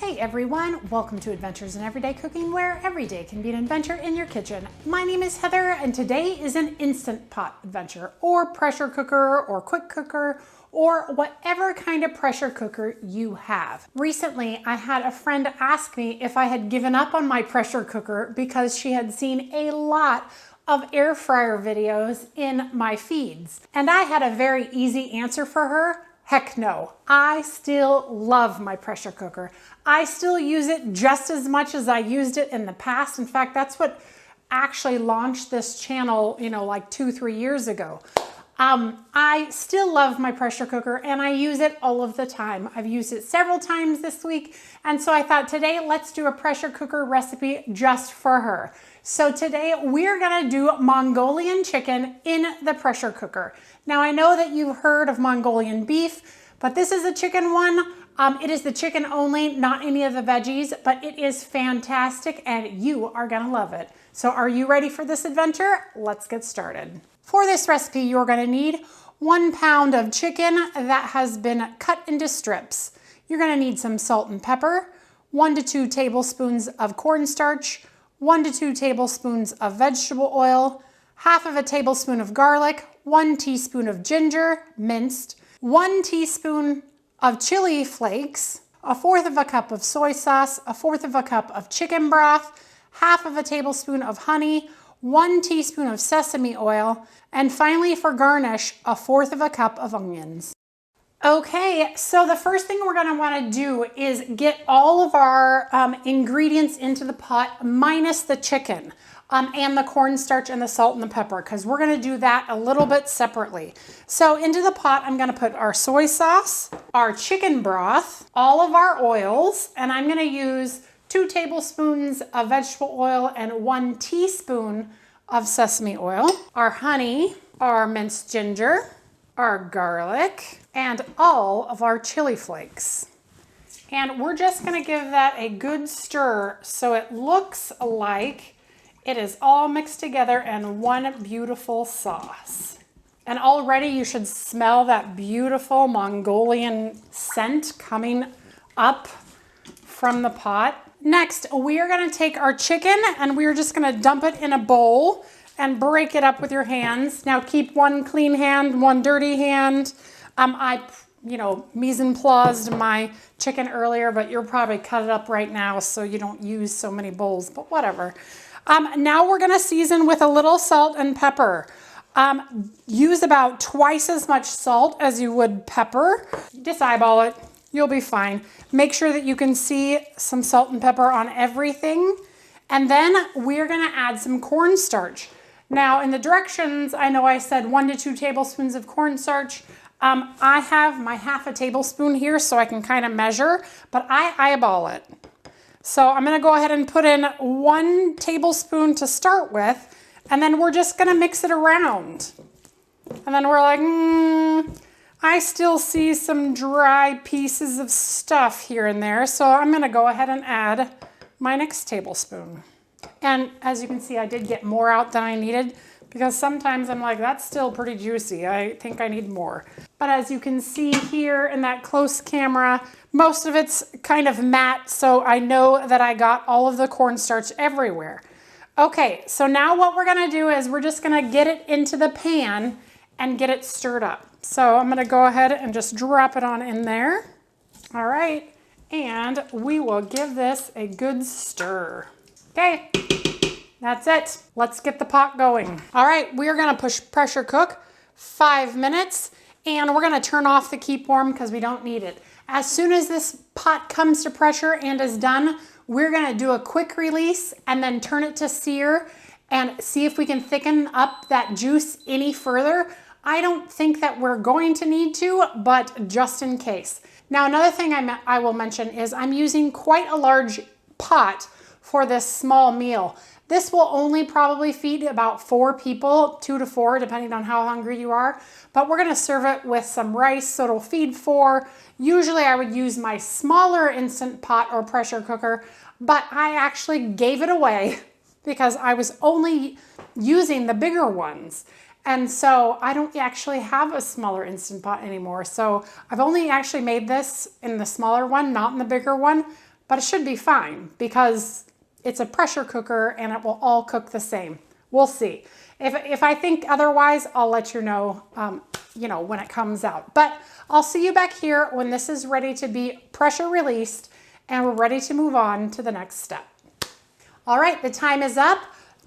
Hey everyone, welcome to Adventures in Everyday Cooking, where every day can be an adventure in your kitchen. My name is Heather, and today is an Instant Pot adventure, or pressure cooker, or quick cooker, or whatever kind of pressure cooker you have. Recently, I had a friend ask me if I had given up on my pressure cooker because she had seen a lot of air fryer videos in my feeds. And I had a very easy answer for her. Heck no. I still love my pressure cooker. I still use it just as much as I used it in the past. In fact, that's what actually launched this channel, like 2-3 years ago. I still love my pressure cooker and I use it all of the time. I've used it several times this week. And so I thought today, let's do a pressure cooker recipe just for her. So today we're gonna do Mongolian chicken in the pressure cooker. Now I know that you've heard of Mongolian beef, but this is a chicken one. It is the chicken only, not any of the veggies, but it is fantastic and you are gonna love it. So are you ready for this adventure? Let's get started. For this recipe, you're gonna need 1 pound of chicken that has been cut into strips. You're gonna need some salt and pepper, 1 to 2 tablespoons of cornstarch, 1 to 2 tablespoons of vegetable oil, half of a tablespoon of garlic, 1 teaspoon of ginger, minced, 1 teaspoon of chili flakes, 1/4 of a cup of soy sauce, 1/4 of a cup of chicken broth, half of a tablespoon of honey, 1 teaspoon of sesame oil, and finally for garnish, 1/4 of a cup of onions. Okay, so the first thing we're gonna wanna do is get all of our ingredients into the pot minus the chicken and the cornstarch and the salt and the pepper, because we're gonna do that a little bit separately. So into the pot, I'm gonna put our soy sauce, our chicken broth, all of our oils, and I'm gonna use 2 tablespoons of vegetable oil and 1 teaspoon of sesame oil, our honey, our minced ginger, our garlic, and all of our chili flakes. And we're just gonna give that a good stir so it looks like it is all mixed together in one beautiful sauce. And already you should smell that beautiful Mongolian scent coming up from the pot. Next, we are gonna take our chicken and we're just gonna dump it in a bowl and break it up with your hands. Now keep one clean hand, one dirty hand. I mise en placed my chicken earlier, but you'll probably cut it up right now so you don't use so many bowls, but whatever. Now we're gonna season with a little salt and pepper. Use about twice as much salt as you would pepper. Just eyeball it, you'll be fine. Make sure that you can see some salt and pepper on everything. And then we're gonna add some cornstarch. Now in the directions, I know I said 1 to 2 tablespoons of cornstarch. I have my half a tablespoon here so I can kind of measure, but I eyeball it. So I'm gonna go ahead and put in 1 tablespoon to start with, and then we're just gonna mix it around. And then we're like, I still see some dry pieces of stuff here and there, so I'm gonna go ahead and add my next tablespoon. And as you can see, I did get more out than I needed because sometimes I'm like, that's still pretty juicy. I think I need more. But as you can see here in that close camera, most of it's kind of matte, so I know that I got all of the cornstarch everywhere. Okay, so now what we're gonna do is we're just gonna get it into the pan and get it stirred up. So I'm gonna go ahead and just drop it on in there. All right, and we will give this a good stir. Okay, that's it. Let's get the pot going. All right, we are gonna pressure cook 5 minutes, and we're gonna turn off the keep warm because we don't need it. As soon as this pot comes to pressure and is done, we're gonna do a quick release and then turn it to sear and see if we can thicken up that juice any further. I don't think that we're going to need to, but just in case. Now, another thing I will mention is I'm using quite a large pot for this small meal. This will only probably feed about 4 people, 2 to 4, depending on how hungry you are. But we're gonna serve it with some rice, so it'll feed 4. Usually I would use my smaller Instant Pot or pressure cooker, but I actually gave it away because I was only using the bigger ones. And so I don't actually have a smaller Instant Pot anymore. So I've only actually made this in the smaller one, not in the bigger one. but it should be fine because it's a pressure cooker and it will all cook the same. We'll see. If I think otherwise, I'll let you know, when it comes out. But I'll see you back here when this is ready to be pressure released and we're ready to move on to the next step. All right, the time is up.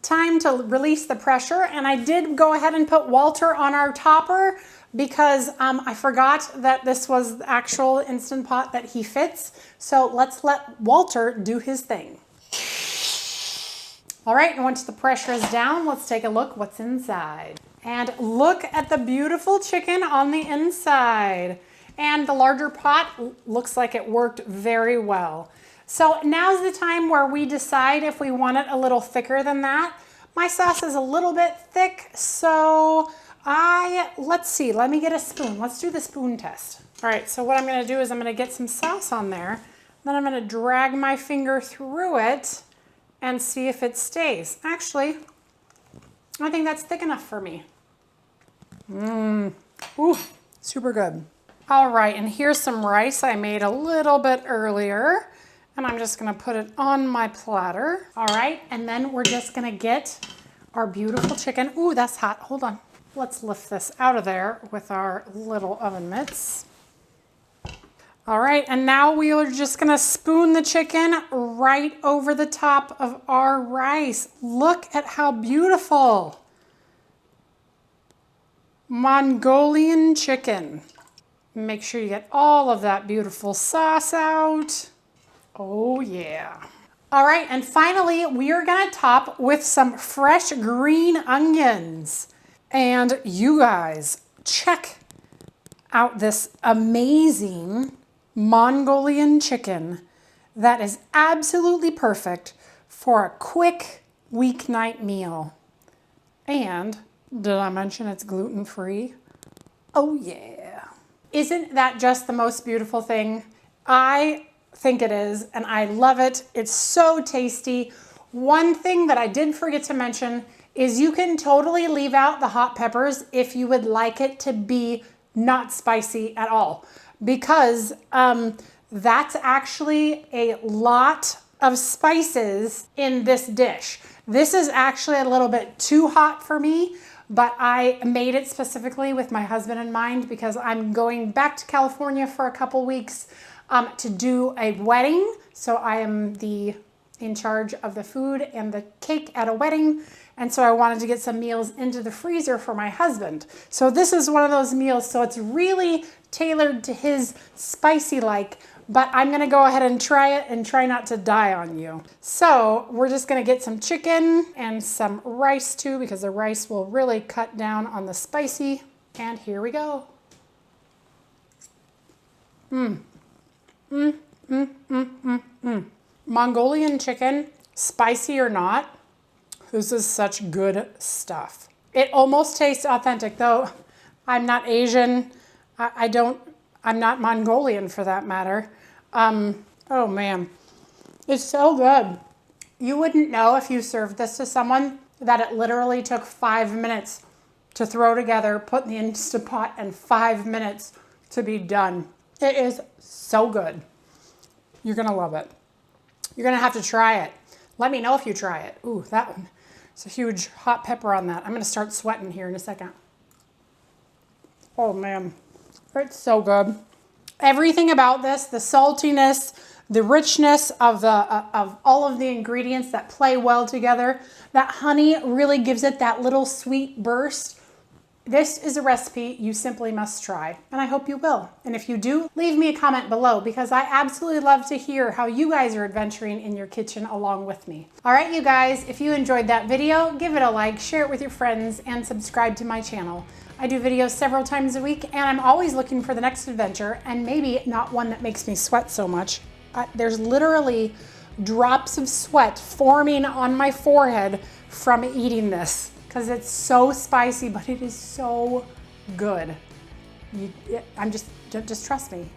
Time to release the pressure, and I did go ahead and put Walter on our topper because I forgot that this was the actual Instant Pot that he fits. So let's let Walter do his thing. All right, and once the pressure is down, let's take a look what's inside. And look at the beautiful chicken on the inside. And the larger pot looks like it worked very well. So now's the time where we decide if we want it a little thicker than that. My sauce is a little bit thick, so let's see, let me get a spoon. Let's do the spoon test. All right, so what I'm gonna do is I'm gonna get some sauce on there, then I'm gonna drag my finger through it and see if it stays. Actually, I think that's thick enough for me. Ooh, super good. All right, and here's some rice I made a little bit earlier. And I'm just gonna put it on my platter. All right, and then we're just gonna get our beautiful chicken. Ooh, that's hot, hold on. Let's lift this out of there with our little oven mitts. All right, and now we are just gonna spoon the chicken right over the top of our rice. Look at how beautiful. Mongolian chicken. Make sure you get all of that beautiful sauce out. Oh yeah. All right, and finally, we are gonna top with some fresh green onions. And you guys, check out this amazing Mongolian chicken that is absolutely perfect for a quick weeknight meal. And did I mention it's gluten-free? Oh yeah. Isn't that just the most beautiful thing? I think it is, and I love it. It's so tasty. One thing that I did forget to mention is you can totally leave out the hot peppers if you would like it to be not spicy at all, because that's actually a lot of spices in this dish. This is actually a little bit too hot for me, but I made it specifically with my husband in mind because I'm going back to California for a couple weeks to do a wedding. So I am in charge of the food and the cake at a wedding. And so I wanted to get some meals into the freezer for my husband. So this is one of those meals. So it's really tailored to his spicy like, but I'm gonna go ahead and try it and try not to die on you. So we're just gonna get some chicken and some rice too, because the rice will really cut down on the spicy. And here we go. Mongolian chicken, spicy or not, this is such good stuff. It almost tastes authentic, though I'm not Asian. I'm not Mongolian for that matter. Oh man, it's so good. You wouldn't know if you served this to someone that it literally took 5 minutes to throw together, put in the Instant Pot, and 5 minutes to be done. It is so good. You're gonna love it. You're gonna have to try it. Let me know if you try it. Ooh, that one. It's a huge hot pepper on that. I'm gonna start sweating here in a second. Oh man, it's so good. Everything about this, the saltiness, the richness of all of the ingredients that play well together. That honey really gives it that little sweet burst. This is a recipe you simply must try, and I hope you will. And if you do, leave me a comment below because I absolutely love to hear how you guys are adventuring in your kitchen along with me. All right, you guys, if you enjoyed that video, give it a like, share it with your friends, and subscribe to my channel. I do videos several times a week, and I'm always looking for the next adventure, and maybe not one that makes me sweat so much. There's literally drops of sweat forming on my forehead from eating this, because it's so spicy, but it is so good. Just trust me,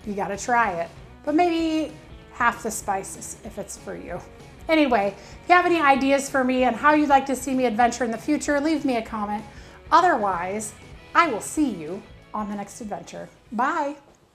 you gotta try it. But maybe half the spices if it's for you. Anyway, if you have any ideas for me and how you'd like to see me adventure in the future, leave me a comment. Otherwise, I will see you on the next adventure. Bye.